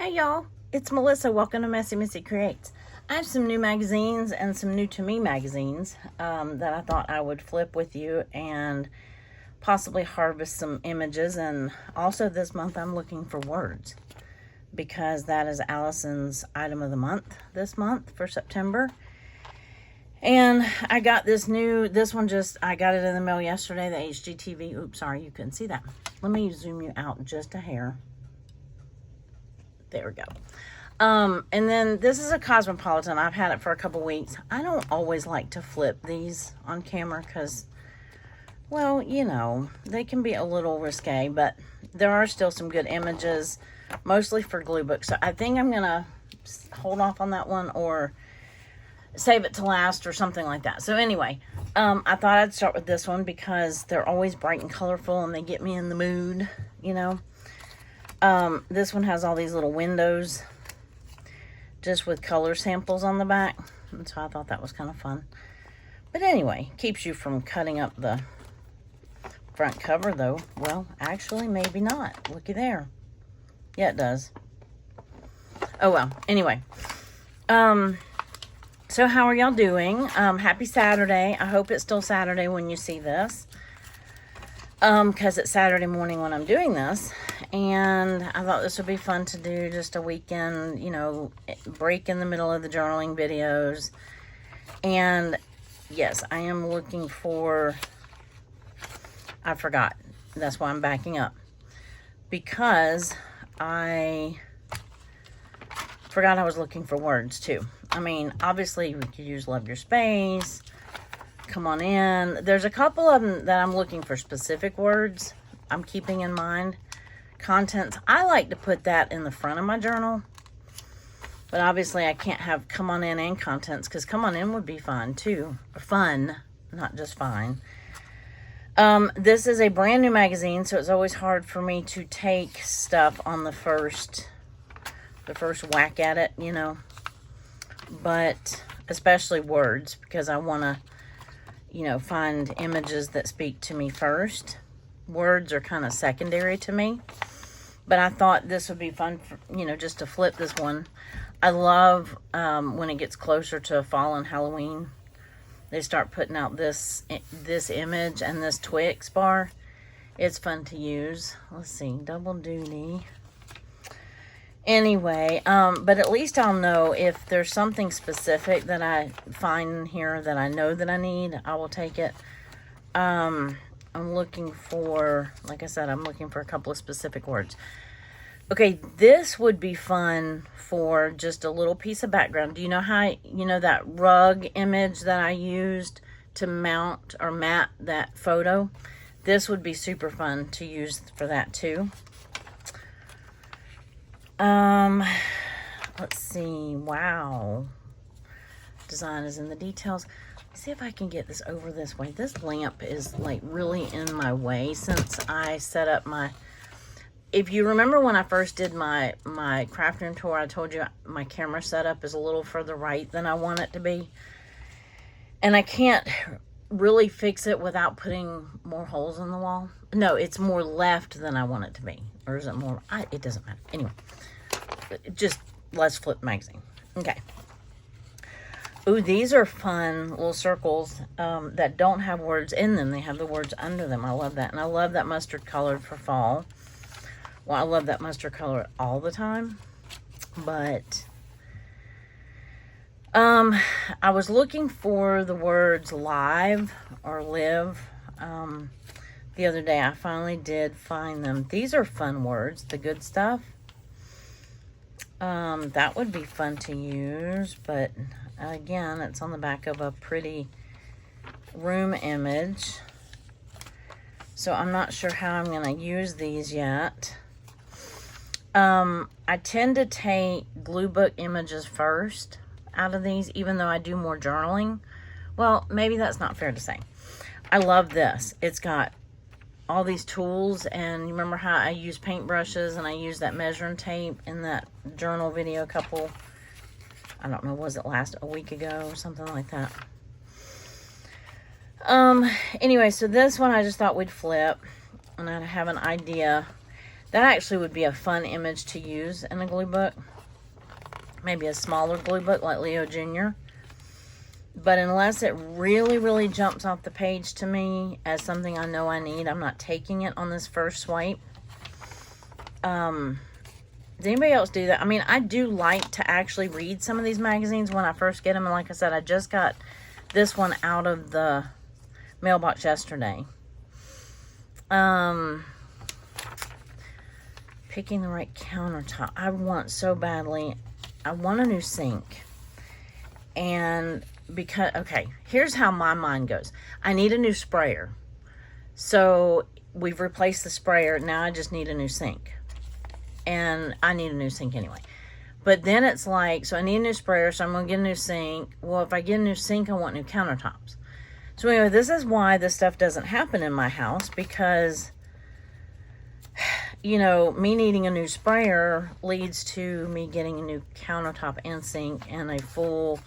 Hey y'all, it's Melissa. Welcome to Messy Missy Creates. I have some new magazines and some new to me magazines that I thought I would flip with you and possibly harvest some images. And also this month I'm looking for words because that is Allison's item of the month this month for September. And I got this one I got it in the mail yesterday, the HGTV. Oops, sorry, you couldn't see that. Let me zoom you out just a hair. There we go. And then this is a Cosmopolitan. I've had it for a couple weeks. I don't always like to flip these on camera because, well, you know, they can be a little risque, but there are still some good images, mostly for Gluebook. So I think I'm going to hold off on that one or save it to last or something like that. So anyway, I thought I'd start with this one because they're always bright and colorful and they get me in the mood, you know. This one has all these little windows just with color samples on the back. And so I thought that was kind of fun. But anyway, keeps you from cutting up the front cover though. Well, actually, maybe not. Looky there. Yeah, it does. Oh well, anyway. So how are y'all doing? Happy Saturday. I hope it's still Saturday when you see this. Because it's Saturday morning when I'm doing this. And I thought this would be fun to do, just a weekend, you know, break in the middle of the journaling videos. And yes, I am looking for, I forgot. That's why I'm backing up. Because I forgot I was looking for words too. I mean, obviously we could use Love Your Space, Come On In. There's a couple of them that I'm looking for specific words I'm keeping in mind. Contents, I like to put that in the front of my journal, but obviously I can't have Come On In and contents because Come On In would be fun too. Fun, not just fine. This is a brand new magazine, so it's always hard for me to take stuff on the first whack at it, you know, but especially words, because I want to, you know, find images that speak to me first. Words are kind of secondary to me, but I thought this would be fun for, you know, just to flip this one. I love when it gets closer to fall and Halloween, they start putting out this image and this Twix bar. It's fun to use. Let's see, double duty. Anyway, but at least I'll know if there's something specific that I find here that I know that I need, I will take it. I'm looking for, like I said, I'm looking for a couple of specific words. Okay, this would be fun for just a little piece of background. Do you know how, you know, that rug image that I used to mount or mat that photo? This would be super fun to use for that too. Let's see. Wow. Design is in the details. Let's see if I can get this over this way. This lamp is like really in my way since I set up my, if you remember when I first did my craft room tour, I told you my camera setup is a little further right than I want it to be. And I can't really fix it without putting more holes in the wall. No, it's more left than I want it to be. Or is it more? It doesn't matter. Anyway, just let's flip the magazine. Okay. Ooh, these are fun little circles that don't have words in them. They have the words under them. I love that. And I love that mustard colored for fall. Well, I love that mustard color all the time. But I was looking for the words live or live. The other day, I finally did find them. These are fun words, the good stuff. That would be fun to use, but again, it's on the back of a pretty room image. So I'm not sure how I'm going to use these yet. I tend to take Gluebook images first out of these, even though I do more journaling. Well, maybe that's not fair to say. I love this. It's got all these tools, and you remember how I use paintbrushes and I use that measuring tape in that journal video I don't know, was it a week ago or something like that. Anyway, so this one I just thought we'd flip, and I have an idea. That actually would be a fun image to use in a glue book. Maybe a smaller glue book like Leo Jr. But unless it really, really jumps off the page to me as something I know I need, I'm not taking it on this first swipe. Does anybody else do that? I mean, I do like to actually read some of these magazines when I first get them. And like I said, I just got this one out of the mailbox yesterday. Picking the right countertop. I want so badly. I want a new sink. And because, okay, here's how my mind goes. I need a new sprayer. So we've replaced the sprayer. Now I just need a new sink. And I need a new sink anyway. But then it's like, so I need a new sprayer, so I'm going to get a new sink. Well, if I get a new sink, I want new countertops. So anyway, this is why this stuff doesn't happen in my house, because, you know, me needing a new sprayer leads to me getting a new countertop and sink and a full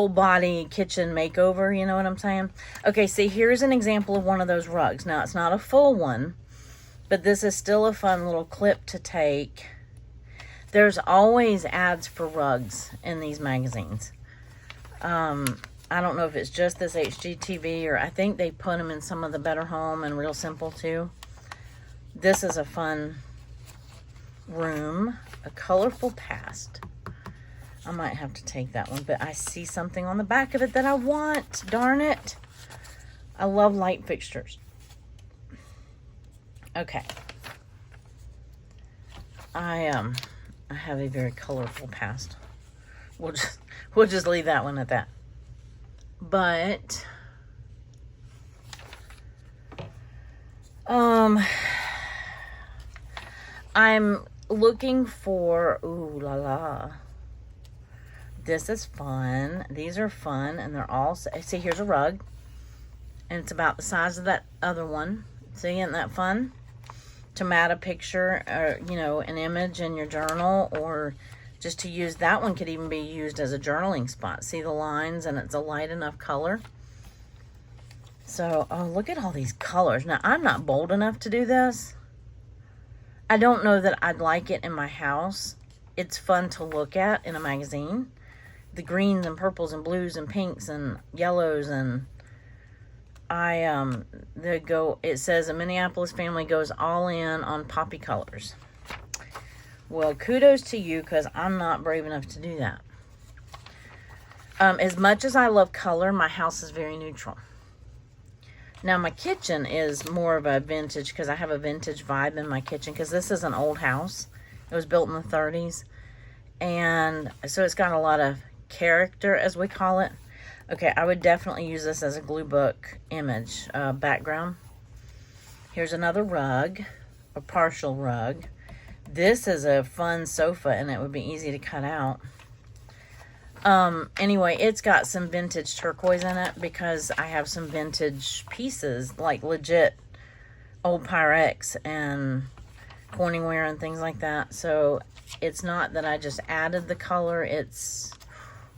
body kitchen makeover, you know what I'm saying? Okay, see, here's an example of one of those rugs. Now, it's not a full one, but this is still a fun little clip to take. There's always ads for rugs in these magazines. I don't know if it's just this HGTV, or I think they put them in some of the Better Home and Real Simple too. This is a fun room, a colorful past. I might have to take that one, but I see something on the back of it that I want. Darn it. I love light fixtures. Okay. I have a very colorful past. We'll just leave that one at that. But I'm looking for, ooh la la. This is fun. These are fun, and they're all, see, here's a rug, and it's about the size of that other one. See, isn't that fun? To mat a picture, or, you know, an image in your journal, or just to use, that one could even be used as a journaling spot. See the lines, and it's a light enough color. So, oh, look at all these colors. Now, I'm not bold enough to do this. I don't know that I'd like it in my house. It's fun to look at in a magazine. The greens and purples and blues and pinks and yellows, and it says a Minneapolis family goes all in on poppy colors. Well, kudos to you, because I'm not brave enough to do that. As much as I love color, my house is very neutral. Now, my kitchen is more of a vintage, because I have a vintage vibe in my kitchen, because this is an old house. It was built in the 30s. And so it's got a lot of character, as we call it. Okay, I would definitely use this as a glue book image background. Here's another rug, a partial rug. This is a fun sofa, and it would be easy to cut out. Anyway, it's got some vintage turquoise in it, because I have some vintage pieces, like legit old Pyrex and Corningware and things like that. So it's not that I just added the color. It's,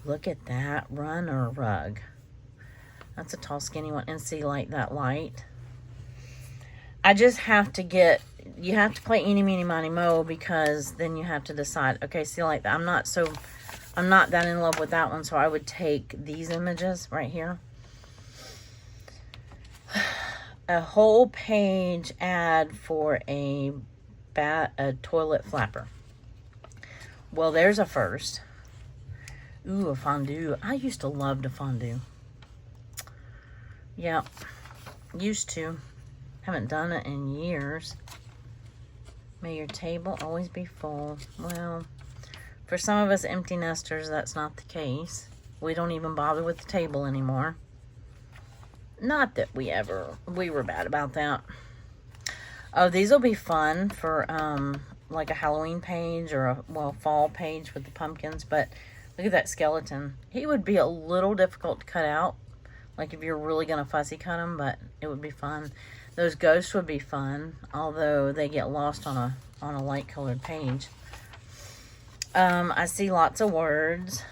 look at that runner rug. That's a tall, skinny one. And see, like that light. I just have to get, you have to play eeny, meeny, miny, mo, because then you have to decide, okay, see, like that. I'm not that in love with that one, so I would take these images right here. A whole page ad for a toilet flapper. Well, there's a first. Ooh, a fondue. I used to love to fondue. Yep. Used to. Haven't done it in years. May your table always be full. Well, for some of us empty nesters, that's not the case. We don't even bother with the table anymore. Not that we were bad about that. Oh, these will be fun for like a Halloween page, or a fall page with the pumpkins. But look at that skeleton. He would be a little difficult to cut out, like if you're really gonna fussy cut him, but it would be fun. Those ghosts would be fun, although they get lost on a light colored page. I see lots of words.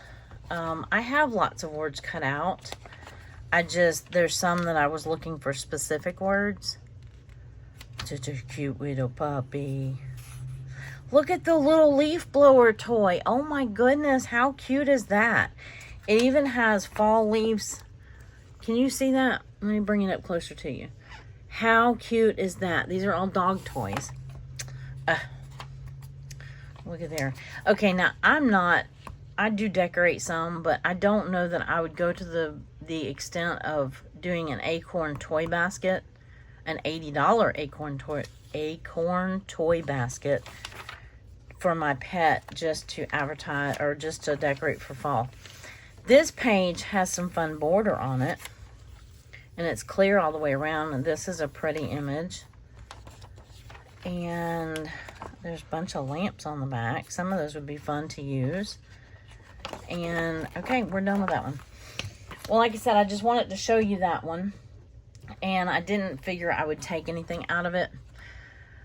I have lots of words cut out. There's some that I was looking for specific words Such a cute little puppy. Look at the little leaf blower toy. Oh my goodness, how cute is that? It even has fall leaves. Can you see that? Let me bring it up closer to you. How cute is that? These are all dog toys. Look at there. Okay, now I do decorate some, but I don't know that I would go to the extent of doing an acorn toy basket, an $80 acorn toy basket for my pet, just to advertise or just to decorate for fall. This page has some fun border on it, and it's clear all the way around, and this is a pretty image. And there's a bunch of lamps on the back. Some of those would be fun to use. And okay, we're done with that one. Well, like I said, I just wanted to show you that one, and I didn't figure I would take anything out of it.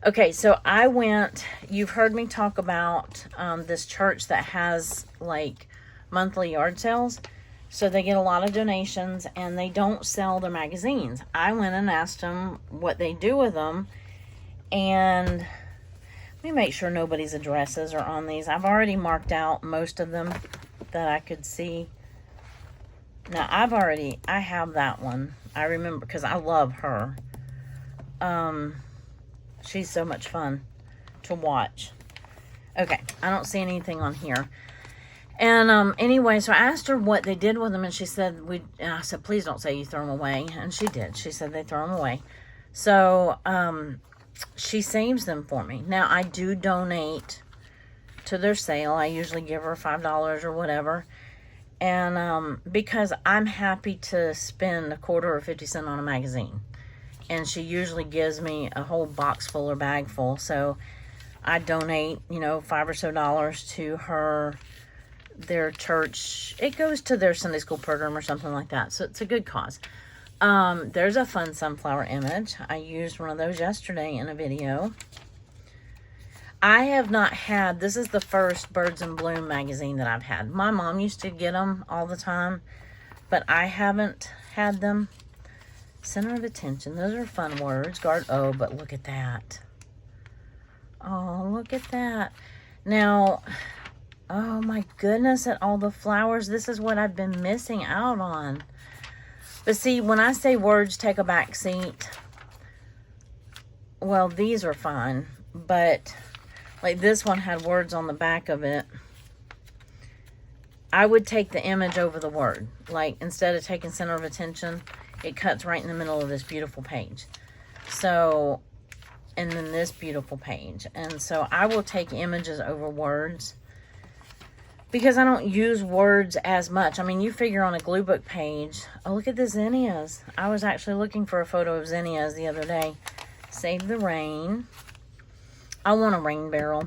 Okay, so I went, you've heard me talk about this church that has like monthly yard sales. So they get a lot of donations, and they don't sell their magazines. I went and asked them what they do with them, and let me make sure nobody's addresses are on these. I've already marked out most of them that I could see. Now, I have that one. I remember, because I love her. She's so much fun to watch. Okay, I don't see anything on here. And anyway, so I asked her what they did with them, and she said, I said, please don't say you throw them away. And she did. She said they throw them away. So she saves them for me. Now, I do donate to their sale. I usually give her $5 or whatever. And because I'm happy to spend a quarter or 50 cents on a magazine. And she usually gives me a whole box full or bag full. So I donate, $5 or so to her, their church. It goes to their Sunday school program or something like that. So it's a good cause. There's a fun sunflower image. I used one of those yesterday in a video. I have not had, this is the first Birds in Bloom magazine that I've had. My mom used to get them all the time, but I haven't had them. Center of attention. Those are fun words. Oh, but look at that. Oh, look at that. Now, oh my goodness, at all the flowers. This is what I've been missing out on. But see, when I say words take a back seat, well, these are fine. But like this one had words on the back of it. I would take the image over the word. Like instead of taking center of attention, it cuts right in the middle of this beautiful page. So, and then this beautiful page. And so I will take images over words because I don't use words as much. I mean, you figure on a Gluebook page. Oh, look at the zinnias. I was actually looking for a photo of zinnias the other day. Save the rain. I want a rain barrel.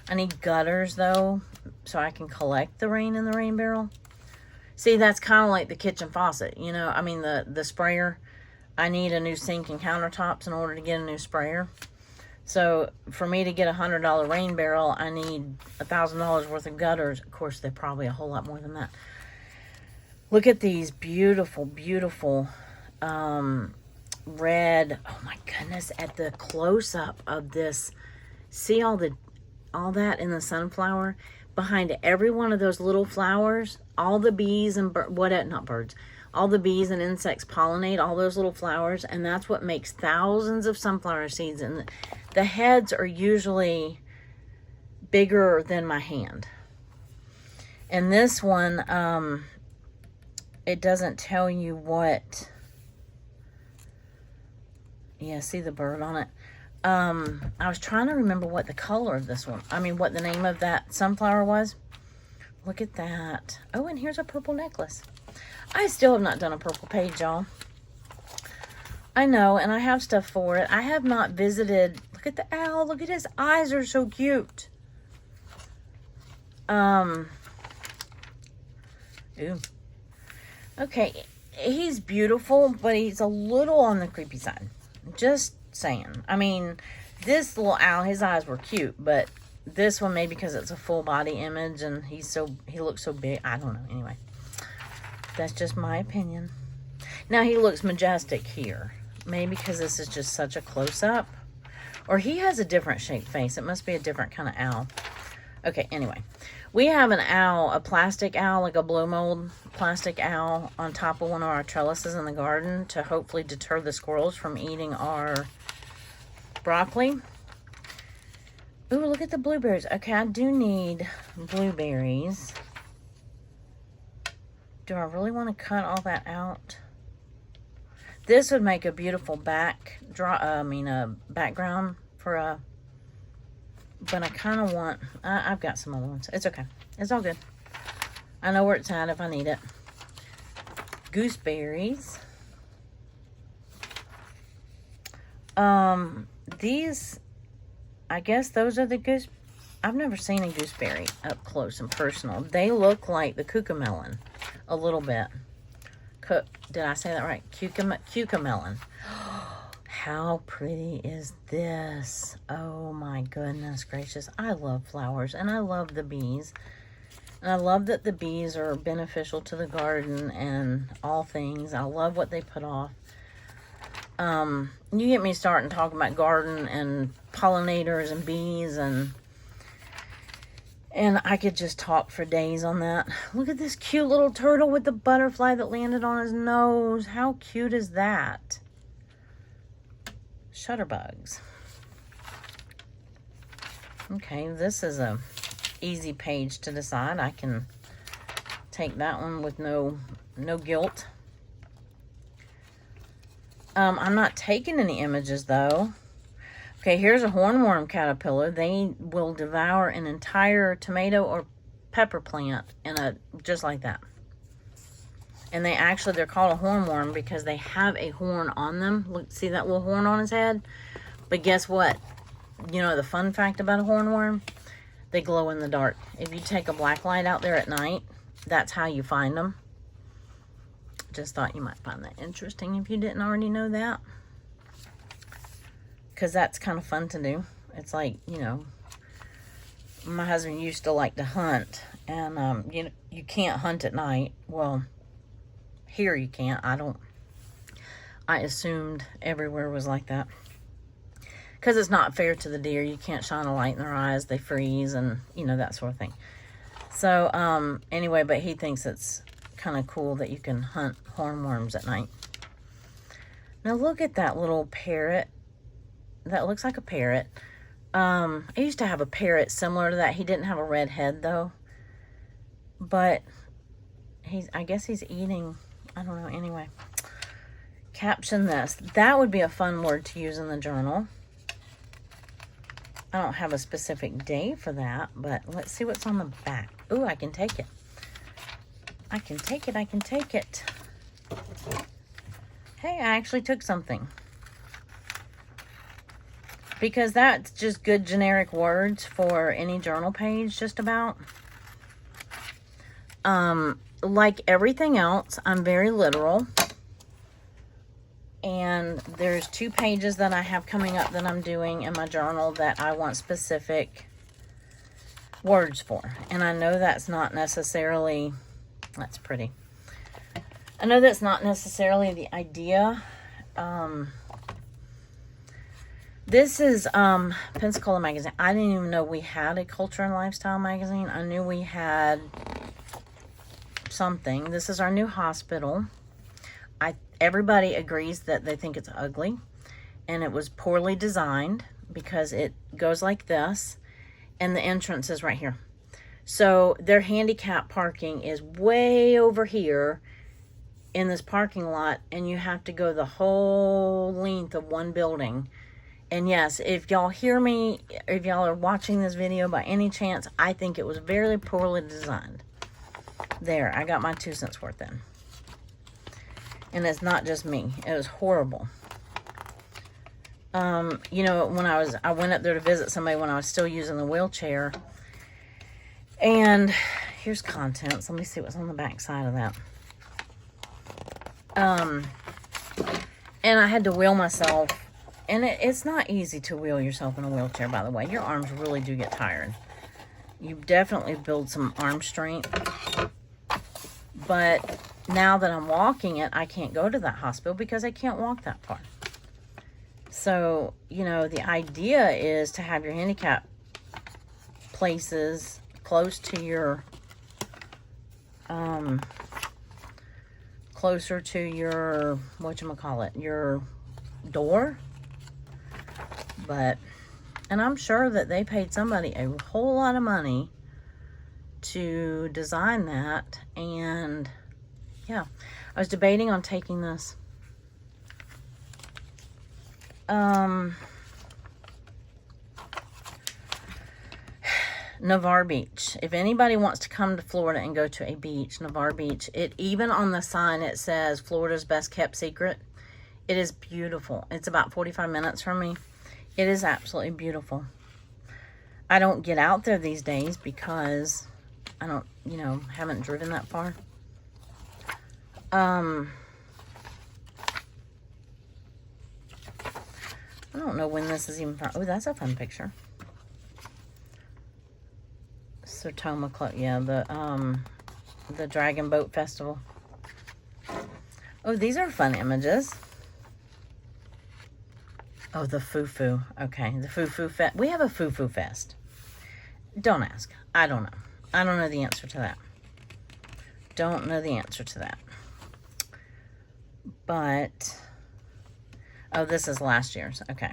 I need gutters though, so I can collect the rain in the rain barrel. See, that's kind of like the kitchen faucet, I mean, the sprayer. I need a new sink and countertops in order to get a new sprayer. So, for me to get a $100 rain barrel, I need $1,000 worth of gutters. Of course, they're probably a whole lot more than that. Look at these beautiful, beautiful red. Oh my goodness, at the close-up of this. See all that in the sunflower? Behind every one of those little flowers, all the bees and all the bees and insects pollinate all those little flowers, and that's what makes thousands of sunflower seeds. And the heads are usually bigger than my hand. And this one, it doesn't tell you what. Yeah, see the bird on it. I was trying to remember what the color of this one, what the name of that sunflower was. Look at that. Oh, and here's a purple necklace. I still have not done a purple page, y'all. I know, and I have stuff for it. I have not visited. Look at the owl. Look at his eyes are so cute. Ooh. Okay, he's beautiful, but he's a little on the creepy side. Just saying. This little owl, his eyes were cute, but this one, maybe because it's a full body image and he looks so big. I don't know. Anyway, that's just my opinion. Now he looks majestic here, Maybe because this is just such a close-up. Or he has a different shaped face. It must be a different kind of owl. Okay, anyway. We have an owl, a plastic owl, like a blow mold plastic owl on top of one of our trellises in the garden to hopefully deter the squirrels from eating our broccoli. Ooh, look at the blueberries. Okay, I do need blueberries. Do I really want to cut all that out? This would make a beautiful background for a, but I kind of want, I've got some other ones. It's okay. It's all good. I know where it's at if I need it. Gooseberries. These, I guess those are the goose. I've never seen a gooseberry up close and personal. They look like the cucamelon a little bit. Did I say that right? Cucamelon. How pretty is this? Oh my goodness gracious. I love flowers and I love the bees. And I love that the bees are beneficial to the garden and all things. I love what they put off. You get me starting talking about garden and pollinators and bees and I could just talk for days on that. Look at this cute little turtle with the butterfly that landed on his nose. How cute is that? Shutterbugs. Okay, this is a easy page to decide. I can take that one with no guilt. I'm not taking any images though. Okay, here's a hornworm caterpillar. They will devour an entire tomato or pepper plant just like that. And they're called a hornworm because they have a horn on them. Look, see that little horn on his head? But guess what? You know the fun fact about a hornworm? They glow in the dark. If you take a black light out there at night, that's how you find them. Just thought you might find that interesting if you didn't already know that. Because that's kind of fun to do. It's like, you know, my husband used to like to hunt. And, you can't hunt at night. Well, here you can't. I assumed everywhere was like that. Because it's not fair to the deer. You can't shine a light in their eyes. They freeze and, you know, that sort of thing. So, anyway, but he thinks it's kind of cool that you can hunt hornworms at night. Now, look at that little parrot. That looks like a parrot. I used to have a parrot similar to that. He didn't have a red head, though. But I guess he's eating, I don't know, anyway. Caption this. That would be a fun word to use in the journal. I don't have a specific day for that, but let's see what's on the back. Ooh, I can take it. I can take it. Hey, I actually took something. Because that's just good generic words for any journal page, just about. Like everything else, I'm very literal. And there's 2 pages that I have coming up that I'm doing in my journal that I want specific words for. And I know that's not necessarily, that's pretty. I know that's not necessarily the idea. This is Pensacola magazine. I didn't even know we had a culture and lifestyle magazine. I knew we had something. This is our new hospital. Everybody agrees that they think it's ugly, and it was poorly designed because it goes like this, and the entrance is right here. So their handicap parking is way over here in this parking lot, and you have to go the whole length of one building. And yes, if y'all hear me, if y'all are watching this video by any chance, I think it was very poorly designed. There, I got my 2 cents worth in. And it's not just me. It was horrible. You know, when I went up there to visit somebody when I was still using the wheelchair. And here's contents. Let me see what's on the back side of that. And I had to wheel myself. And it's not easy to wheel yourself in a wheelchair, by the way. Your arms really do get tired. You definitely build some arm strength. But now that I'm walking it, I can't go to that hospital because I can't walk that far. So, you know, the idea is to have your handicap places close to your, closer to your, whatchamacallit, your door. But, and I'm sure that they paid somebody a whole lot of money to design that. And yeah, I was debating on taking this. Navarre Beach. If anybody wants to come to Florida and go to a beach, Navarre Beach, even on the sign it says Florida's best kept secret. It is beautiful. It's about 45 minutes from me. It is absolutely beautiful. I don't get out there these days because I don't, you know, haven't driven that far. I don't know when this is even from. Oh, that's a fun picture. Sertoma Club, yeah, the Dragon Boat Festival. Oh, these are fun images. Oh, the Foo-Foo. Okay, the Foo-Foo Fest. We have a Foo-Foo Fest. Don't ask. I don't know. I don't know the answer to that. Don't know the answer to that. But, oh, this is last year's. Okay.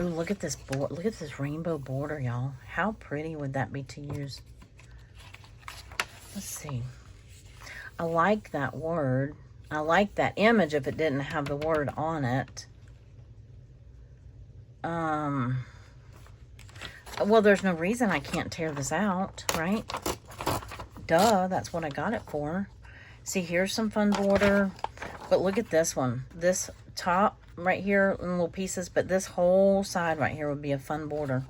Ooh, look at this board. Look at this rainbow border, y'all. How pretty would that be to use? Let's see. I like that word. I like that image if it didn't have the word on it. Well, there's no reason I can't tear this out, right? Duh, that's what I got it for. See, here's some fun border. But look at this one. This top right here in little pieces, but this whole side right here would be a fun border.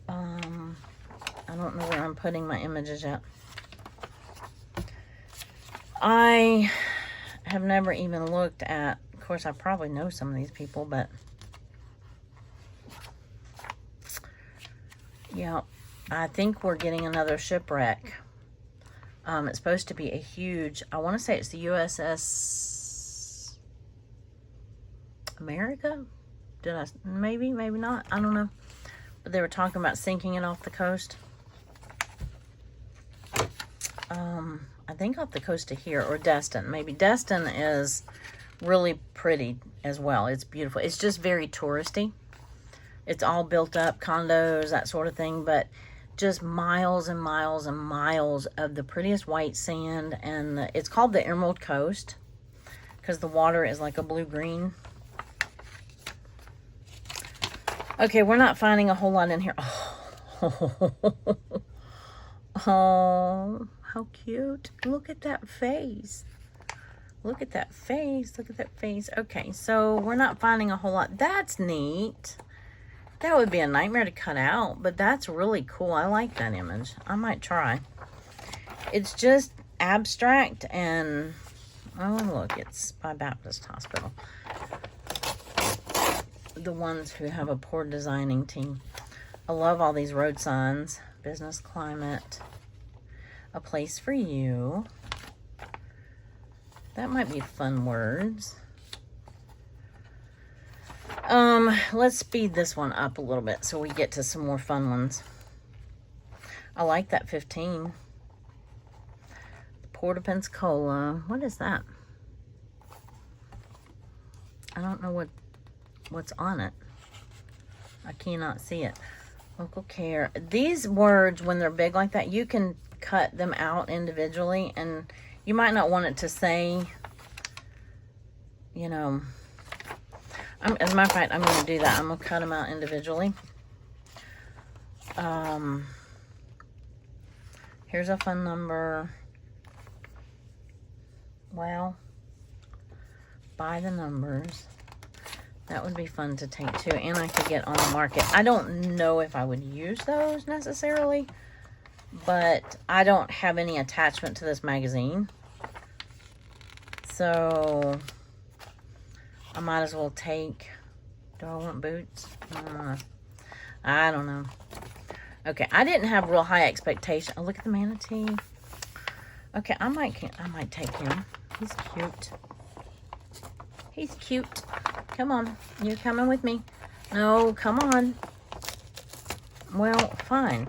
I don't know where I'm putting my images yet. I have never even looked at, of course, I probably know some of these people, but yeah, I think we're getting another shipwreck. It's supposed to be a huge, I want to say it's the USS America? Maybe not, I don't know. But they were talking about sinking it off the coast. I think off the coast of here, or Destin. Maybe Destin is really pretty as well. It's beautiful. It's just very touristy. It's all built up, condos, that sort of thing, but just miles and miles and miles of the prettiest white sand. And it's called the Emerald Coast because the water is like a blue-green. Okay, we're not finding a whole lot in here. Oh, how cute. Look at that face. Look at that face. Look at that face. Okay, so we're not finding a whole lot. That's neat. That would be a nightmare to cut out, but that's really cool. I like that image. I might try. It's just abstract and, oh, look, it's by Baptist Hospital. The ones who have a poor designing team. I love all these road signs. Business climate. A place for you. That might be fun words. Let's speed this one up a little bit so we get to some more fun ones. I like that 15. Port of Pensacola. What is that? I don't know what's on it. I cannot see it. Local care. These words, when they're big like that, you can cut them out individually, and you might not want it to say, you know, as a matter of fact, I'm going to do that. I'm going to cut them out individually. Here's a fun number. Well, by the numbers. That would be fun to take too, and I could get on the market. I don't know if I would use those necessarily, but I don't have any attachment to this magazine. So I might as well take, do I want boots? I don't know. Okay, I didn't have real high expectation. Oh, look at the manatee. Okay, I might take him. He's cute. He's cute. Come on. You're coming with me. No, come on. Well, fine.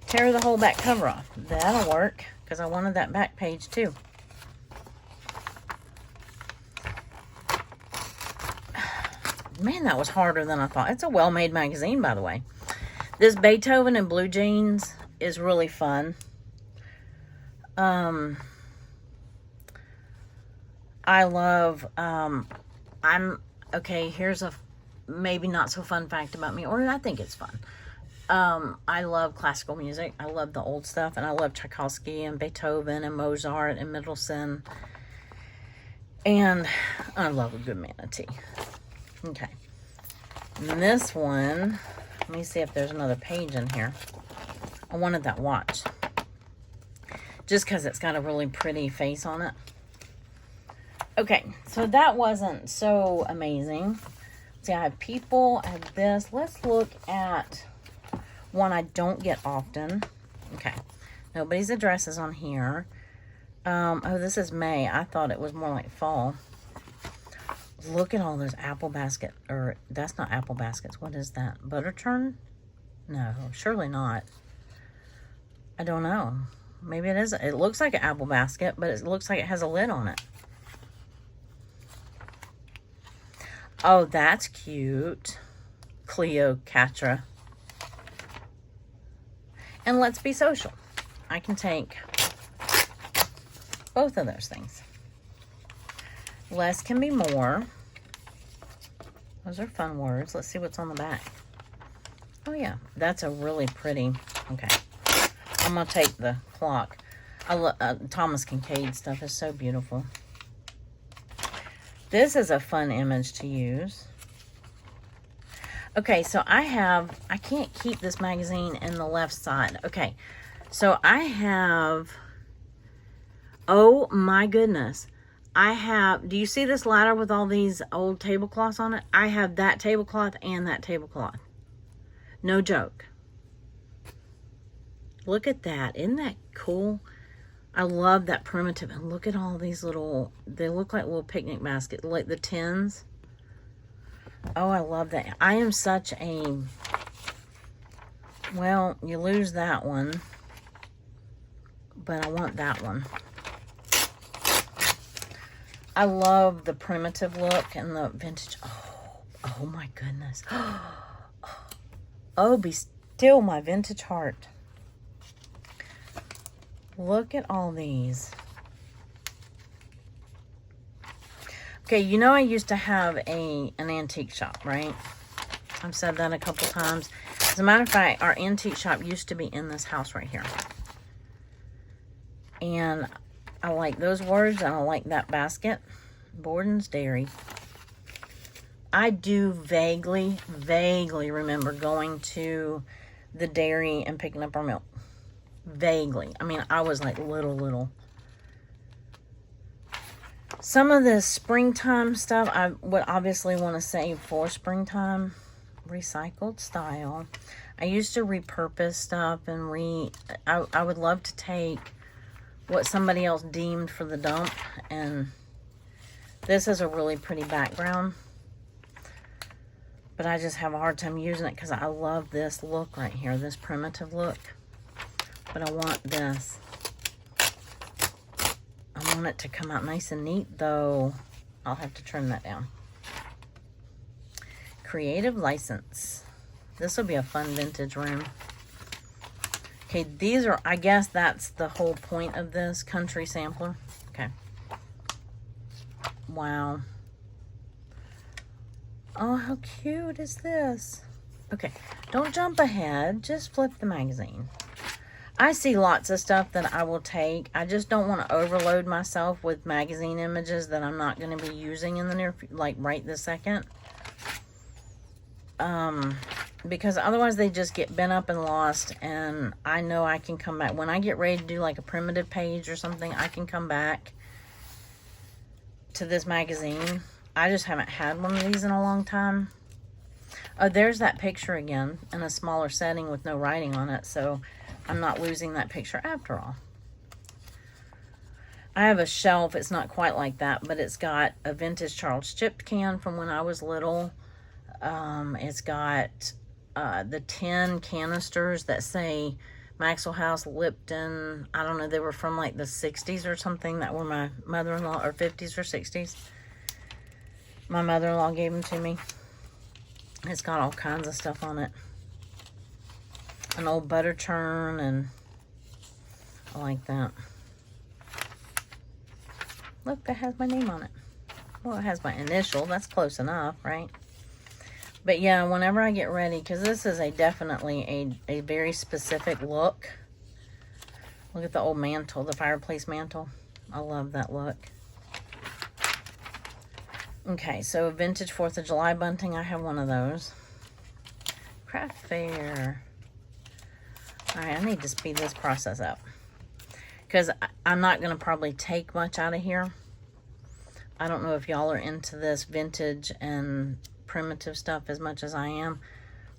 Tear the whole back cover off. That'll work, because I wanted that back page too. Man, that was harder than I thought. It's a well-made magazine, by the way. This Beethoven in blue jeans is really fun. I love, okay, here's a maybe not so fun fact about me, or I think it's fun. I love classical music. I love the old stuff, and I love Tchaikovsky and Beethoven and Mozart and Mendelssohn. And I love a good manatee. Okay. And this one, let me see if there's another page in here. I wanted that watch, just because it's got a really pretty face on it. Okay, so that wasn't so amazing. See, I have people, I have this. Let's look at one I don't get often. Okay, nobody's address is on here. Oh, this is May. I thought it was more like fall. Look at all those apple basket, or that's not apple baskets. What is that? Butter churn? No, surely not. I don't know. Maybe it is. It looks like an apple basket, but it looks like it has a lid on it. Oh, that's cute. Cleopatra. And let's be social. I can take both of those things. Less can be more. Those are fun words. Let's see what's on the back. Oh, yeah. That's a really pretty... Okay. I'm going to take the clock. I love Thomas Kincaid stuff is so beautiful. This is a fun image to use. Okay, so I can't keep this magazine in the left side. Okay, so I have... Oh, my goodness. Do you see this ladder with all these old tablecloths on it? I have that tablecloth and that tablecloth. No joke. Look at that. Isn't that cool? I love that primitive. And look at all these little, they look like little picnic baskets, like the tins. Oh, I love that. I am such a, well, you lose that one, but I want that one. I love the primitive look and the vintage. Oh my goodness. Oh, be still my vintage heart. Look at all these. Okay, you know I used to have an antique shop, right? I've said that a couple times. As a matter of fact, our antique shop used to be in this house right here. And I like those words, and I like that basket. Borden's Dairy. I do vaguely remember going to the dairy and picking up our milk. Vaguely. I mean, I was like little. Some of the springtime stuff I would obviously want to save for springtime. Recycled style. I used to repurpose stuff and I would love to take what somebody else deemed for the dump, and this is a really pretty background, but I just have a hard time using it because I love this look right here, this primitive look. But I want this. I want it to come out nice and neat, though. I'll have to trim that down. Creative license. This will be a fun vintage room. Okay, these are, I guess that's the whole point of this country sampler. Okay. Wow. Oh, how cute is this? Okay, don't jump ahead. Just flip the magazine. I see lots of stuff that I will take. I just don't want to overload myself with magazine images that I'm not going to be using in the near, like right this second. Because otherwise they just get bent up and lost, and I know I can come back. When I get ready to do like a primitive page or something, I can come back to this magazine. I just haven't had one of these in a long time. Oh, there's that picture again in a smaller setting with no writing on it, so I'm not losing that picture after all. I have a shelf. It's not quite like that, but it's got a vintage Charles Chipped can from when I was little. It's got the tin canisters that say Maxwell House, Lipton. I don't know. They were from like the 60s or something, that were my mother-in-law, or 50s or 60s. My mother-in-law gave them to me. It's got all kinds of stuff on it. An old butter churn, and I like that. Look, that has my name on it. Well, it has my initial. That's close enough, right? But yeah, whenever I get ready, because this is definitely a very specific look. Look at the old mantle, the fireplace mantle. I love that look. Okay, so vintage 4th of July bunting. I have one of those. Craft fair. Alright, I need to speed this process up, because I'm not going to probably take much out of here. I don't know if y'all are into this vintage and primitive stuff as much as I am.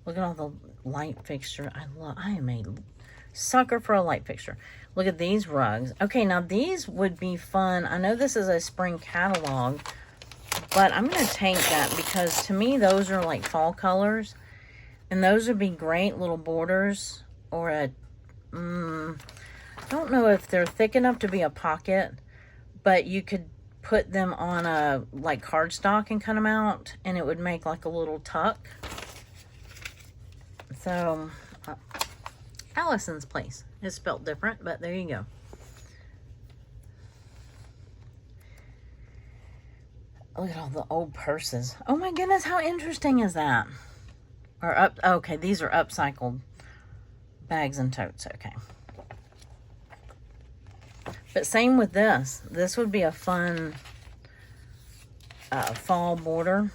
Look at all the light fixture. I am a sucker for a light fixture. Look at these rugs. Okay, now these would be fun. I know this is a spring catalog, but I'm going to take that, because to me those are like fall colors, and those would be great little borders, or a I don't know if they're thick enough to be a pocket, but you could put them on a like cardstock and cut them out, and it would make like a little tuck. So Allison's Place is spelled different, but there you go. Look at all the old purses. Oh my goodness, how interesting is that? Or okay, these are upcycled bags and totes. Okay. But same with this. This would be a fun fall border.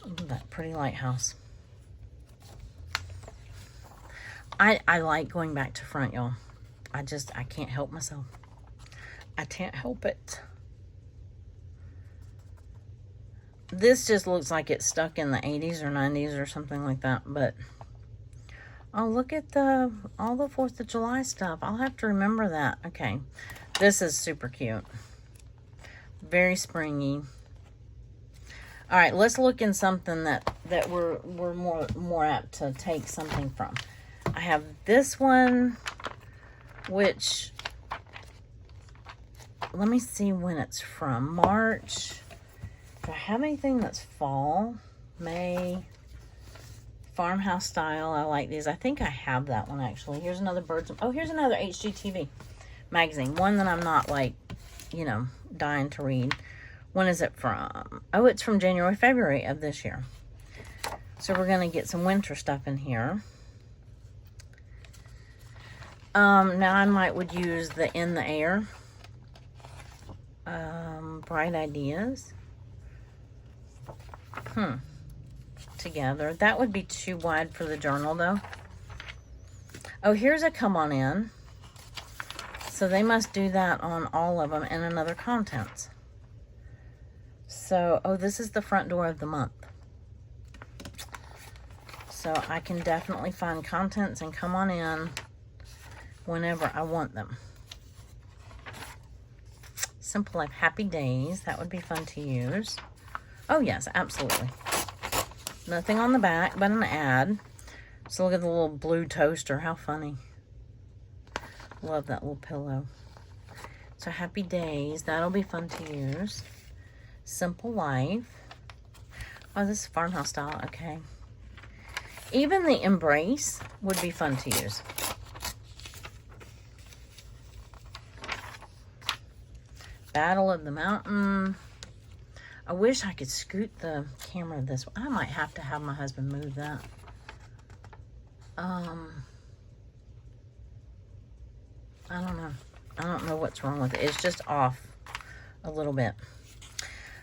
Look at that pretty lighthouse. I like going back to front, y'all. I can't help myself. I can't help it. This just looks like it's stuck in the 80s or 90s or something like that, but oh, look at all the 4th of July stuff. I'll have to remember that. Okay, this is super cute. Very springy. All right, let's look in something that we're more apt to take something from. I have this one, which, let me see when it's from. March. Do I have anything that's fall? May. Farmhouse style. I like these. I think I have that one, actually. Here's another birds. Oh, here's another HGTV magazine. One that I'm not, like, you know, dying to read. When is it from? Oh, it's from January, February of this year. So we're going to get some winter stuff in here. Now I would use the In the Air. Bright Ideas. Together. That would be too wide for the journal, though. Oh, here's a Come On In. So they must do that on all of them, and another Contents. So, oh, this is the front door of the month. So I can definitely find Contents and Come On In whenever I want them. Simple Life Happy Days. That would be fun to use. Oh, yes, absolutely. Nothing on the back but an ad. So look at the little blue toaster. How funny. Love that little pillow. So Happy Days. That'll be fun to use. Simple Life. Oh, this is farmhouse style. Okay. Even the Embrace would be fun to use. Battle of the Mountain. I wish I could scoot the camera this way. I might have to have my husband move that. I don't know. I don't know what's wrong with it. It's just off a little bit.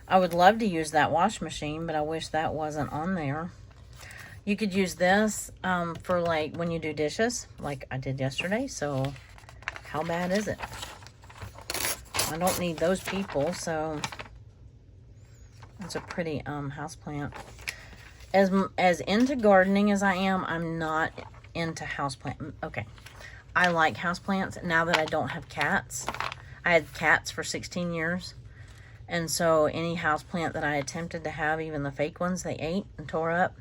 I would love to use that wash machine, but I wish that wasn't on there. You could use this for like when you do dishes, like I did yesterday. So how bad is it? I don't need those people, so it's a pretty house plant. As into gardening as I am, I'm not into houseplant. Okay, I like houseplants now that I don't have cats. I had cats for 16 years. And so any houseplant that I attempted to have, even the fake ones, they ate and tore up.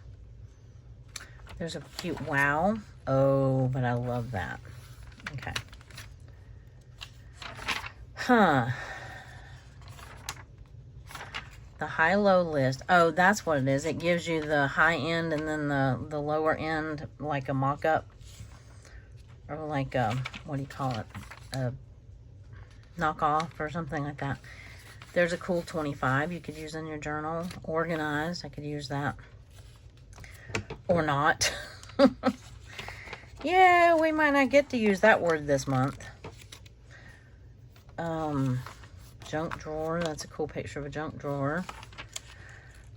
There's a cute wow. Oh, but I love that. Okay. Huh. The high-low list. Oh, that's what it is. It gives you the high end and then the lower end, like a mock-up. Or like a, what do you call it? A knockoff or something like that. There's a cool 25 you could use in your journal. Organized, I could use that. Or not. Yeah, we might not get to use that word this month. Junk drawer, that's a cool picture of a junk drawer.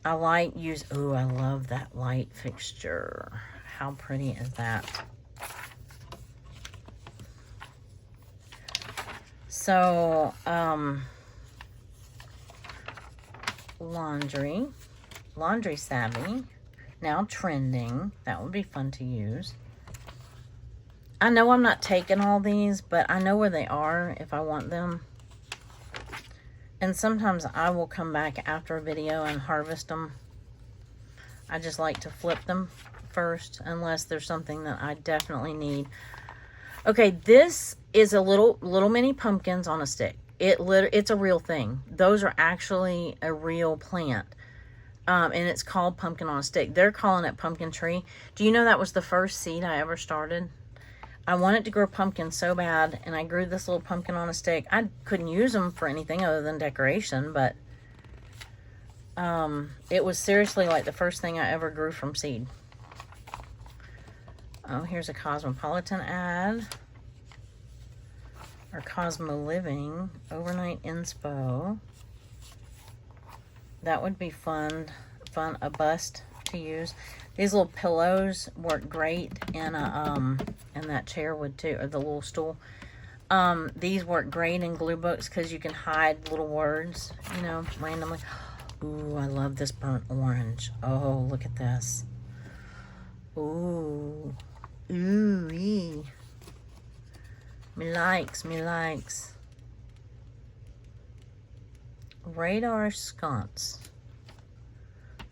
I like oh, I love that light fixture. How pretty is that? So, laundry savvy, now trending. That would be fun to use. I know I'm not taking all these, but I know where they are if I want them. And sometimes I will come back after a video and harvest them. I just like to flip them first, unless there's something that I definitely need. Okay, this is a little mini pumpkins on a stick. It's a real thing. Those are actually a real plant. And it's called pumpkin on a stick. They're calling it pumpkin tree. Do you know that was the first seed I ever started? I wanted to grow pumpkins so bad, and I grew this little pumpkin on a stick. I couldn't use them for anything other than decoration, but it was seriously like the first thing I ever grew from seed. Oh, here's a Cosmopolitan ad. Or Cosmo Living overnight inspo. That would be fun, a bust to use. These little pillows work great in a and that chair would too, or the little stool. These work great in Gluebooks because you can hide little words, you know, randomly. Ooh, I love this burnt orange. Oh, look at this. Ooh. Ooh-wee. Me likes. Radar sconce.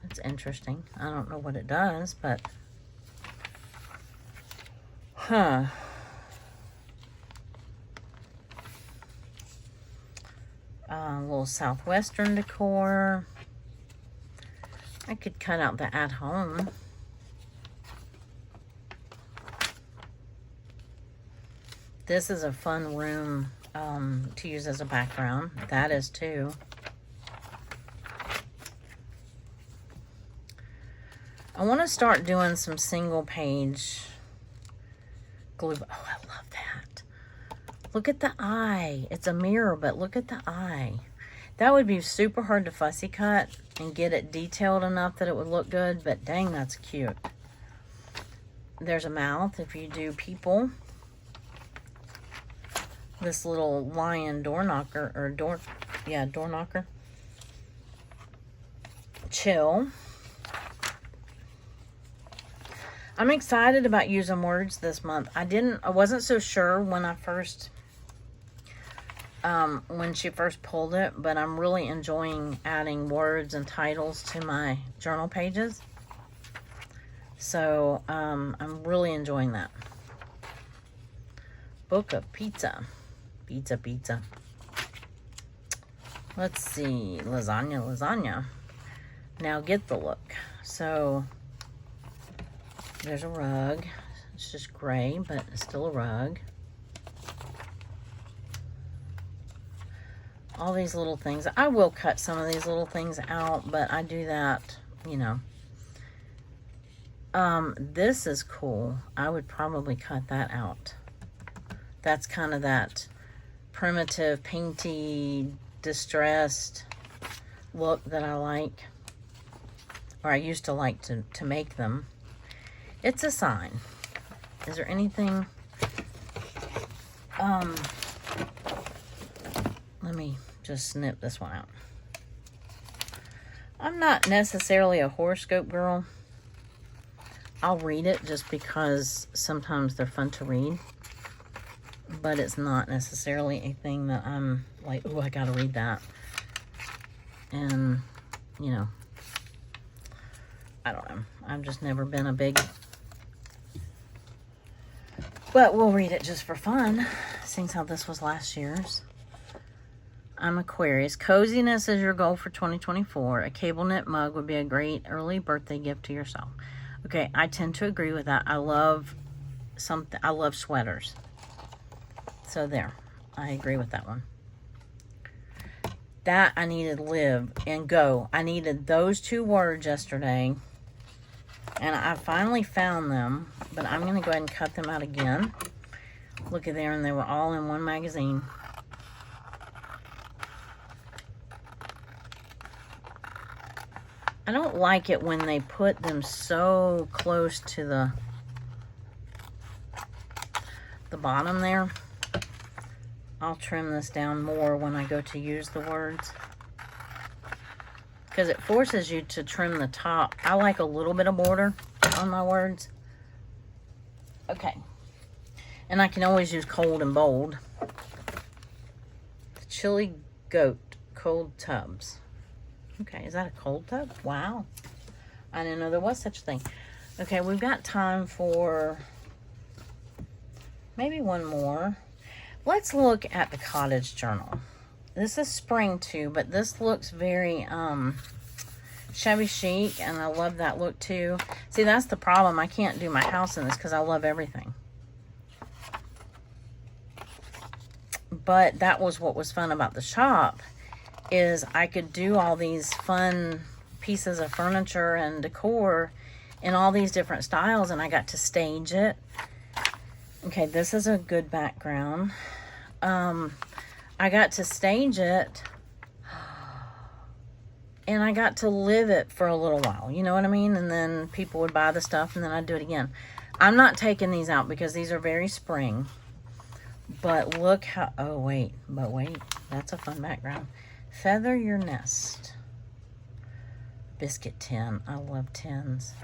That's interesting. I don't know what it does, but... Huh. A little Southwestern decor. I could cut out the at-home. This is a fun room to use as a background. That is too. I want to start doing some single page glue. Oh, I love that. Look at the eye. It's a mirror, but look at the eye. That would be super hard to fussy cut and get it detailed enough that it would look good, but dang, that's cute. There's a mouth if you do people. This little lion door knocker, or door knocker. Chill. I'm excited about using words this month. I wasn't so sure when I first, when she first pulled it, but I'm really enjoying adding words and titles to my journal pages. So, I'm really enjoying that. Book of pizza. Pizza. Let's see. Lasagna. Now get the look. So, there's a rug. It's just gray, but it's still a rug. All these little things. I will cut some of these little things out, but I do that, you know. This is cool. I would probably cut that out. That's kind of that primitive, painty, distressed look that I like. Or I used to like to make them. It's a sign. Is there anything? Let me just snip this one out. I'm not necessarily a horoscope girl, I'll read it just because sometimes they're fun to read. But it's not necessarily a thing that I'm like, oh, I gotta read that. And, you know, I don't know. I've just never been a big... But we'll read it just for fun, seeing how this was last year's. I'm Aquarius. Coziness is your goal for 2024. A cable knit mug would be a great early birthday gift to yourself. Okay, I tend to agree with that. I love sweaters. So there, I agree with that one. That I needed live and go. I needed those 2 words yesterday. And I finally found them. But I'm going to go ahead and cut them out again. Look at there, and they were all in one magazine. I don't like it when they put them so close to the bottom there. I'll trim this down more when I go to use the words, because it forces you to trim the top. I like a little bit of border on my words. Okay. And I can always use cold and bold. The Chili Goat Cold Tubs. Okay, is that a cold tub? Wow. I didn't know there was such a thing. Okay, we've got time for maybe one more. Let's look at the Cottage Journal. This is spring too, but this looks very shabby chic, and I love that look too. See, that's the problem. I can't do my house in this because I love everything. But that was what was fun about the shop, is I could do all these fun pieces of furniture and decor in all these different styles, and I got to stage it. Okay, this is a good background. I got to stage it, and I got to live it for a little while, you know what I mean? And then people would buy the stuff, and then I'd do it again. I'm not taking these out because these are very spring. But look how, oh wait, that's a fun background. Feather Your Nest. Biscuit tin. I love tins.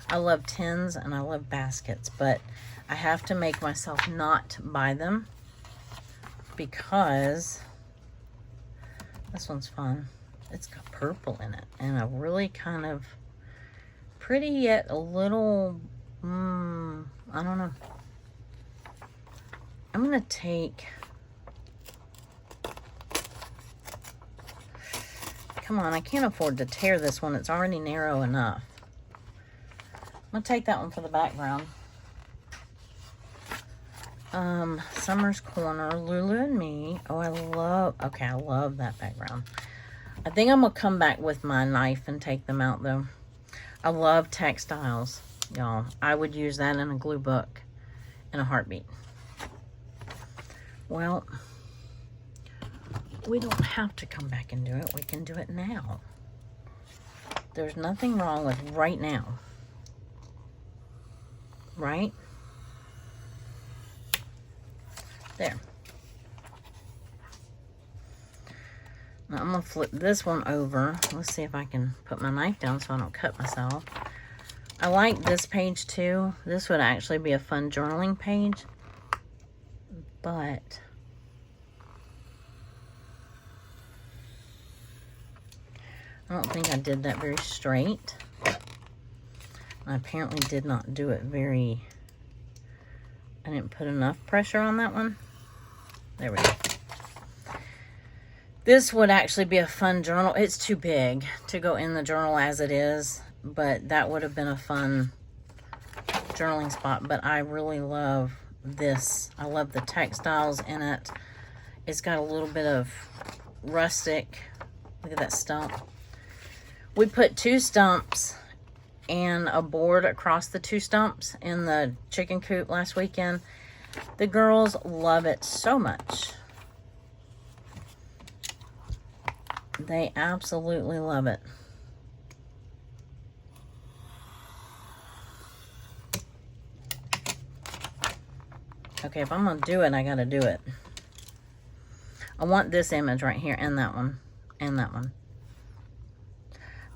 I love tins and I love baskets, but I have to make myself not buy them because this one's fun. It's got purple in it and a really kind of pretty yet a little, I don't know. I'm going to take, come on, I can't afford to tear this one. It's already narrow enough. I'm going to take that one for the background. Summer's Corner, Lulu and Me. Oh, I love that background. I think I'm going to come back with my knife and take them out, though. I love textiles, y'all. I would use that in a glue book in a heartbeat. Well, we don't have to come back and do it. We can do it now. There's nothing wrong with right now. Right? There. Now I'm going to flip this one over. Let's see if I can put my knife down so I don't cut myself. I like this page too. This would actually be a fun journaling page. But I don't think I did that very straight. I apparently did not do it very, I didn't put enough pressure on that one. There we go. This would actually be a fun journal. It's too big to go in the journal as it is, but that would have been a fun journaling spot. But I really love this. I love the textiles in it. It's got a little bit of rustic. Look at that stump. We put 2 stumps and a board across the 2 stumps in the chicken coop last weekend. The girls love it so much. They absolutely love it. Okay, if I'm going to do it, I got to do it. I want this image right here and that one. And that one.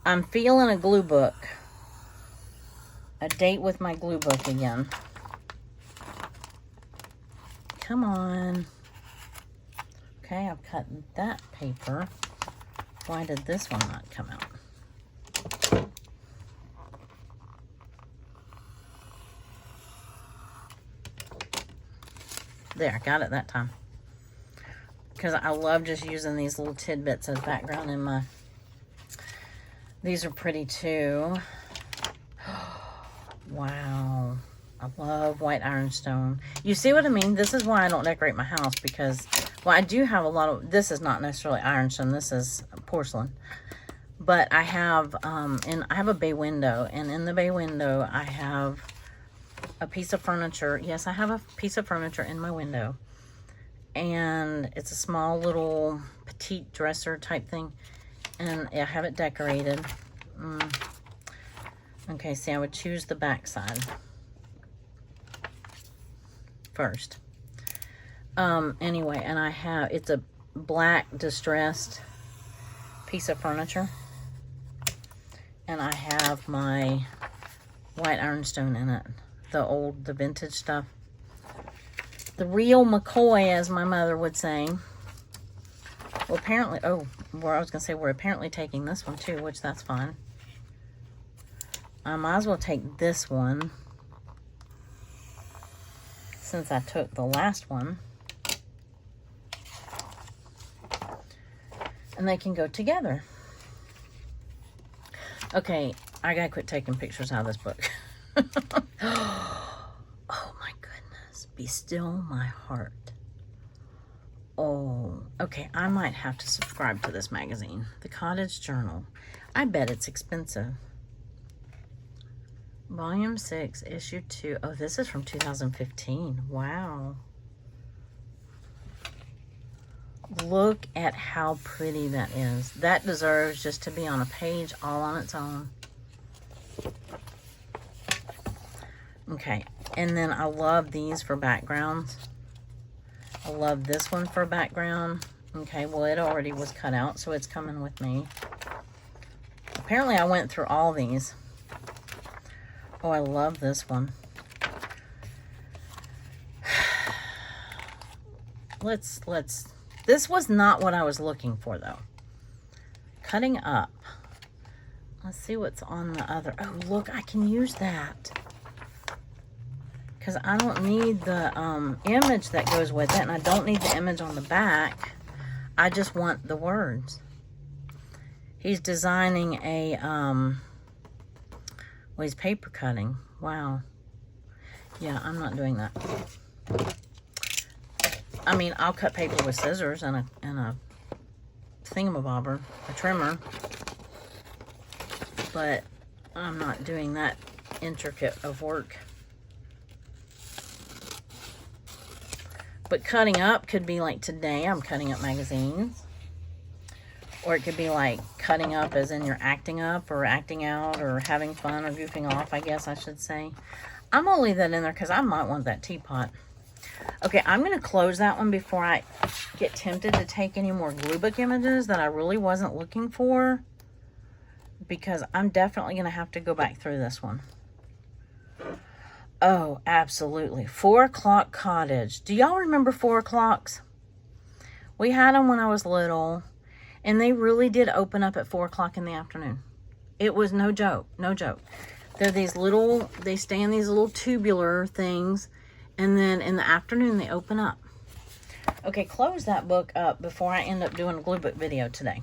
I'm feeling a glue book. a date with my glue book again. Come on. Okay, I've cut that paper. Why did this one not come out? There, I got it that time. Because I love just using these little tidbits as background in my... These are pretty too. Wow. I love white ironstone. You see what I mean? This is why I don't decorate my house, because, well, I do have a lot of... This is not necessarily ironstone. This is porcelain. But I have, and I have a bay window. And in the bay window, I have a piece of furniture. Yes, I have a piece of furniture in my window. And it's a small little petite dresser type thing. And I have it decorated. Okay, see, I would choose the back side first. Anyway, and I have, it's a black distressed piece of furniture. And I have my white ironstone in it. The vintage stuff. The real McCoy, as my mother would say. Well, apparently, oh, well, I was going to say, we're apparently taking this one too, which that's fine. I might as well take this one, since I took the last one. And they can go together. Okay, I gotta quit taking pictures out of this book. Oh my goodness. Be still my heart. Oh, okay, I might have to subscribe to this magazine. The Cottage Journal. I bet it's expensive. Volume 6, Issue 2. Oh, this is from 2015. Wow. Look at how pretty that is. That deserves just to be on a page all on its own. Okay, and then I love these for backgrounds. I love this one for background. Okay, well, it already was cut out, so it's coming with me. Apparently, I went through all these. Oh, I love this one. This was not what I was looking for, though. Cutting up. Let's see what's on the other. Oh, look, I can use that. Because I don't need the image that goes with it, and I don't need the image on the back. I just want the words. He's designing a, well, he's paper cutting. Wow. Yeah, I'm not doing that. I mean, I'll cut paper with scissors and a thingamabobber, a trimmer. But I'm not doing that intricate of work. But cutting up could be like today, I'm cutting up magazines. Or it could be like cutting up as in you're acting up or acting out or having fun or goofing off, I guess I should say. I'm going to leave that in there because I might want that teapot. Okay, I'm going to close that one before I get tempted to take any more Gluebook images that I really wasn't looking for. Because I'm definitely going to have to go back through this one. Oh, absolutely. 4 o'clock cottage. Do y'all remember 4 o'clocks? We had them when I was little. And they really did open up at 4 o'clock in the afternoon. It was no joke. No joke. They're these little, they stay in these little tubular things. And then in the afternoon, they open up. Okay, close that book up before I end up doing a Gluebook video today.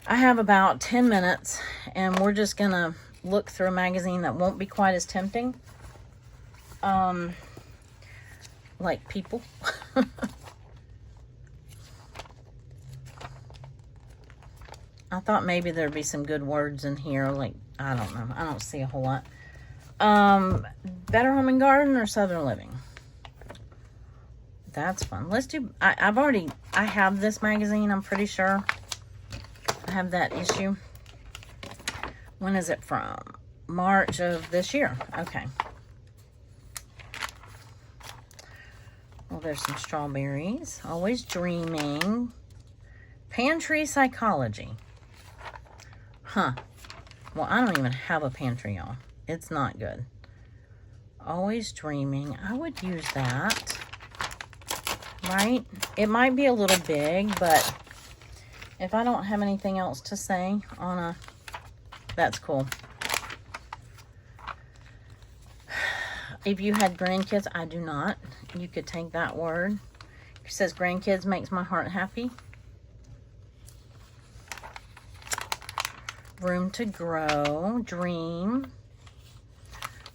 I have about 10 minutes. And we're just going to look through a magazine that won't be quite as tempting. Like People. I thought maybe there'd be some good words in here. Like, I don't know. I don't see a whole lot. Better Home and Garden or Southern Living? That's fun. Let's do... I have this magazine, I'm pretty sure. I have that issue. When is it from? March of this year. Okay. Well, there's some strawberries. Always Dreaming. Pantry Psychology. Huh. Well, I don't even have a pantry, y'all. It's not good. Always Dreaming. I would use that. Right? It might be a little big, but if I don't have anything else to say on a... That's cool. If you had grandkids, I do not. You could take that word. It says, grandkids makes my heart happy. Room to Grow. Dream.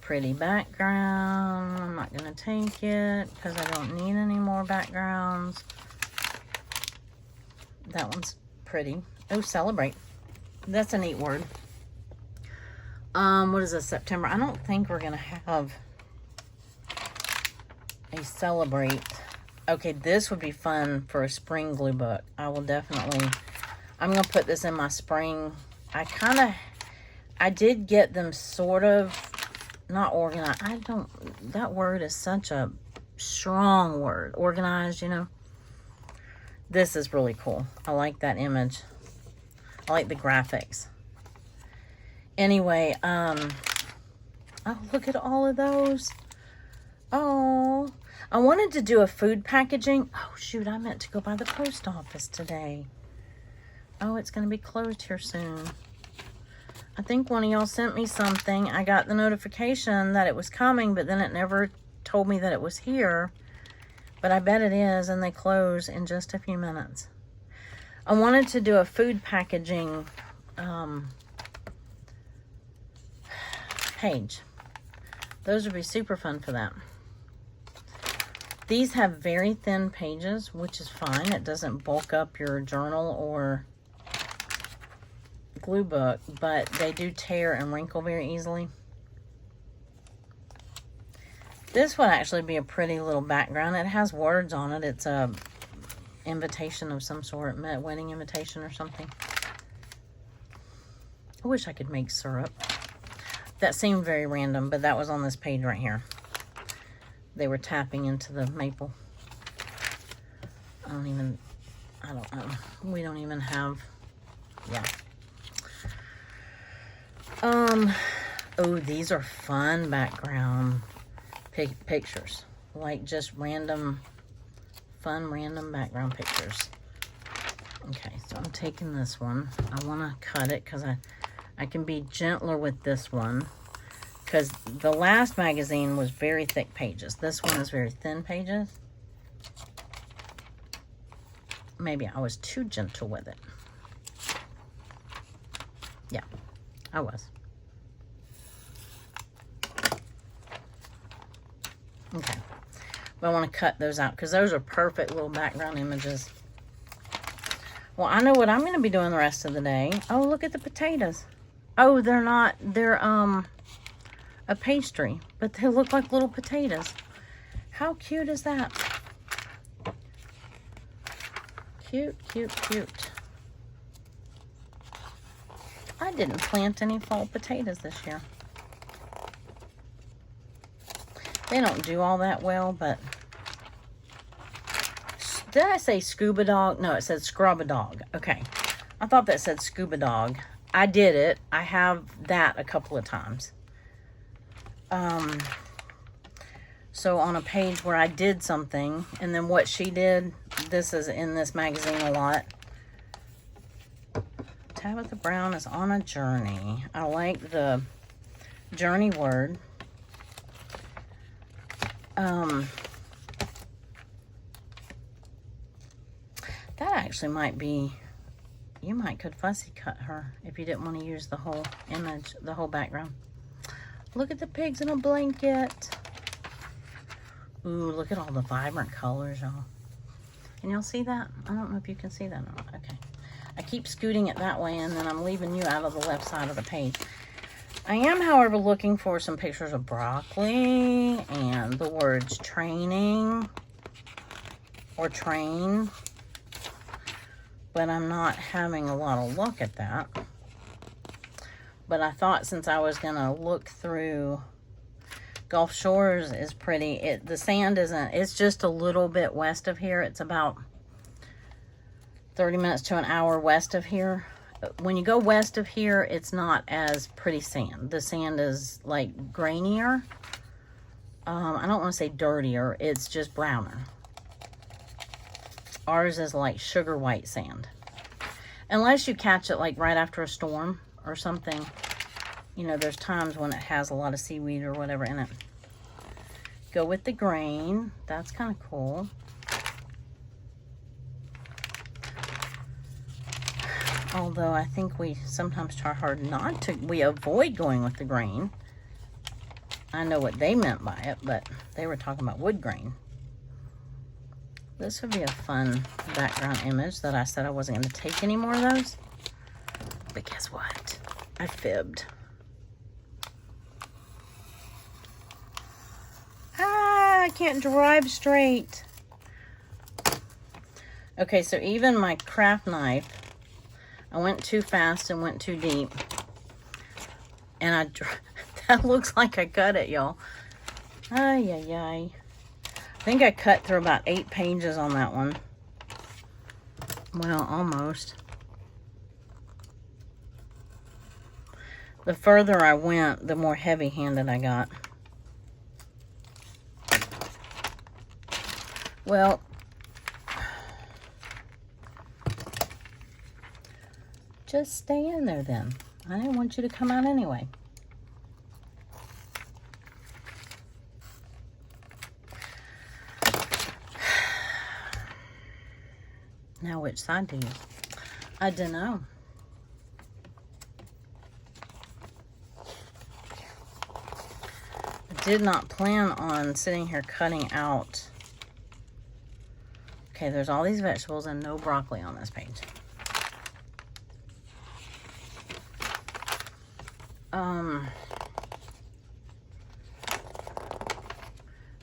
Pretty background. I'm not going to take it because I don't need any more backgrounds. That one's pretty. Oh, Celebrate. That's a neat word. What is this, September? I don't think we're going to have a Celebrate. Okay, this would be fun for a spring glue book. I will definitely, I'm going to put this in my spring. I did get them sort of, not organized. That word is such a strong word. Organized, you know. This is really cool. I like that image. I like the graphics. Anyway, oh, look at all of those. Oh, I wanted to do a food packaging. Oh, shoot, I meant to go by the post office today. Oh, it's going to be closed here soon. I think one of y'all sent me something. I got the notification that it was coming, but then it never told me that it was here. But I bet it is, and they close in just a few minutes. I wanted to do a food packaging page. Those would be super fun for that. These have very thin pages, which is fine. It doesn't bulk up your journal or glue book, but they do tear and wrinkle very easily. This would actually be a pretty little background. It has words on it. It's a invitation of some sort, wedding invitation or something. I wish I could make syrup. That seemed very random, but that was on this page right here. They were tapping into the maple. I don't know. We don't even have, yeah. Oh, these are fun background pictures. Like just random, fun random background pictures. Okay, so I'm taking this one. I want to cut it because I can be gentler with this one. Because the last magazine was very thick pages. This one is very thin pages. Maybe I was too gentle with it. Yeah, I was. Okay. But I want to cut those out because those are perfect little background images. Well, I know what I'm going to be doing the rest of the day. Oh, look at the potatoes. Oh, they're not, they're a pastry, but they look like little potatoes. How cute is that? Cute, cute, cute. I didn't plant any fall potatoes this year. They don't do all that well, but... Did I say scuba dog? No, it said scrub a dog. Okay. I thought that said scuba dog. I did it. I have that a couple of times. So on a page where I did something, and then what she did, this is in this magazine a lot. Tabitha Brown is on a journey. I like the journey word. That actually might be, you could fussy cut her if you didn't want to use the whole image, the whole background. Look at the pigs in a blanket. Ooh, look at all the vibrant colors, y'all. Can y'all see that? I don't know if you can see that or not. Okay. I keep scooting it that way, and then I'm leaving you out of the left side of the page. I am, however, looking for some pictures of broccoli and the words training or train. But I'm not having a lot of luck at that. But I thought since I was going to look through... Gulf Shores is pretty. The sand isn't... It's just a little bit west of here. It's about 30 minutes to an hour west of here. when you go west of here, it's not as pretty sand. The sand is like grainier. I don't want to say dirtier. It's just browner. Ours is like sugar white sand. Unless you catch it like right after a storm or something. You know, there's times when it has a lot of seaweed or whatever in it. Go with the grain. That's kind of cool. Although I think we sometimes try hard not to. We avoid going with the grain. I know what they meant by it, but they were talking about wood grain. This would be a fun background image that I said I wasn't going to take any more of those. But guess what? I fibbed. I can't drive straight. Okay, so even my craft knife, I went too fast and went too deep. And that looks like I cut it, y'all. Ay, ay, ay. I think I cut through about 8 pages on that one. Well, almost. The further I went, the more heavy-handed I got. Well, just stay in there then. I didn't want you to come out anyway. Now, which side do you? I don't know. I did not plan on sitting here cutting out. Okay, there's all these vegetables and no broccoli on this page.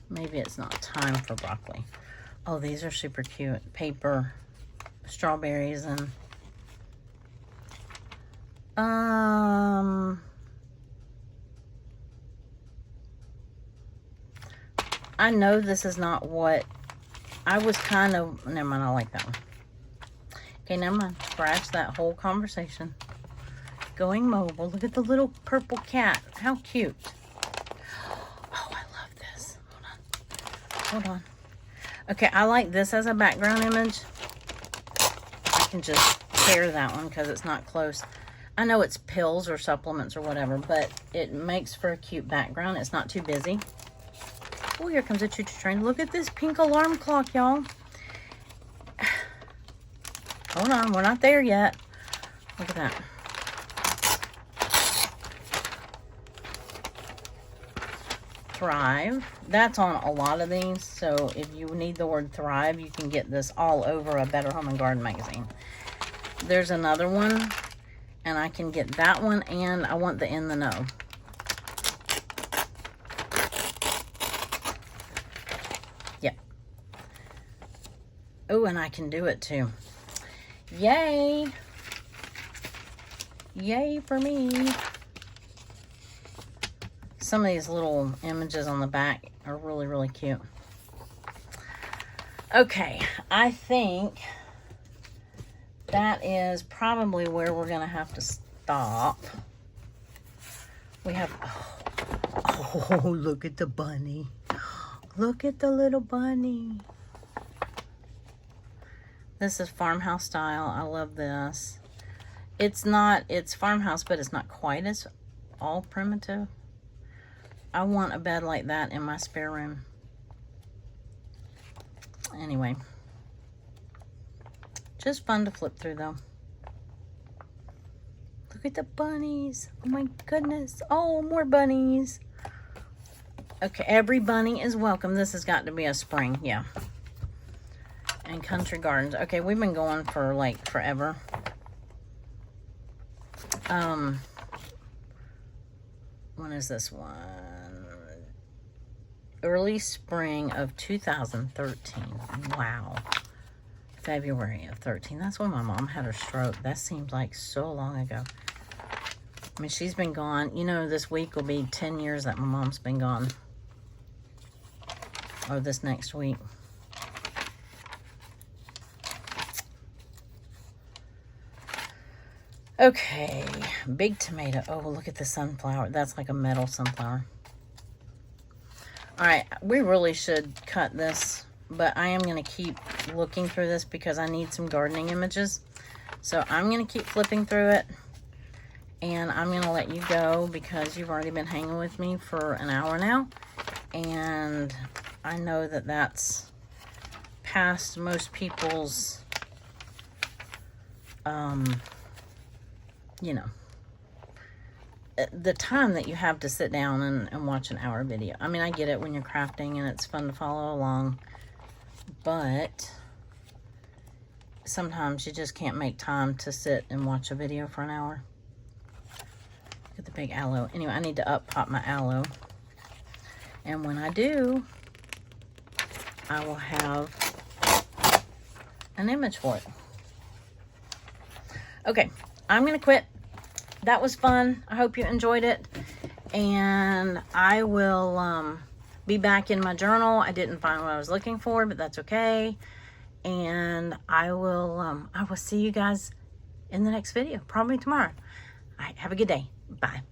Maybe it's not time for broccoli. Oh, these are super cute. Paper, strawberries, and I know this is not what I was kind of, never mind, I like that one. Okay, never mind. Scratch that whole conversation. Going mobile. Look at the little purple cat. How cute. Oh, I love this. Hold on. Hold on. Okay, I like this as a background image. I can just tear that one because it's not close. I know it's pills or supplements or whatever, but it makes for a cute background. It's not too busy. Oh, here comes a choo-choo train. Look at this pink alarm clock, y'all. Hold on, we're not there yet. Look at that. Thrive. That's on a lot of these, so if you need the word Thrive, you can get this all over a Better Home and Garden magazine. There's another one, and I can get that one, and I want the In the Know. Yep. Oh, and I can do it too. Yay! Yay for me! Some of these little images on the back are really, really cute. Okay, I think that is probably where we're going to have to stop. We have, oh, look at the bunny. Look at the little bunny. This is farmhouse style. I love this. It's farmhouse, but it's not quite as all primitive. I want a bed like that in my spare room. Anyway. Just fun to flip through, though. Look at the bunnies. Oh, my goodness. Oh, more bunnies. Okay, every bunny is welcome. This has got to be a spring. Yeah. And country gardens. Okay, we've been going for, like, forever. When is this one? Early spring of 2013. Wow. February of 13. That's when my mom had her stroke. That seems like so long ago. I mean, she's been gone. You know, this week will be 10 years that my mom's been gone. Or this next week. Okay, big tomato. Oh, look at the sunflower. That's like a metal sunflower. All right, we really should cut this, but I am going to keep looking through this because I need some gardening images. So I'm going to keep flipping through it, and I'm going to let you go because you've already been hanging with me for an hour now, and I know that that's past most people's, you know, the time that you have to sit down and watch an hour video. I mean, I get it when you're crafting and it's fun to follow along, but sometimes you just can't make time to sit and watch a video for an hour. Look at the big aloe. Anyway, I need to up pop my aloe. And when I do, I will have an image for it. Okay, I'm going to quit. That was fun. I hope you enjoyed it. And I will be back in my journal. I didn't find what I was looking for, but that's okay. And I will see you guys in the next video, probably tomorrow. All right, have a good day. Bye.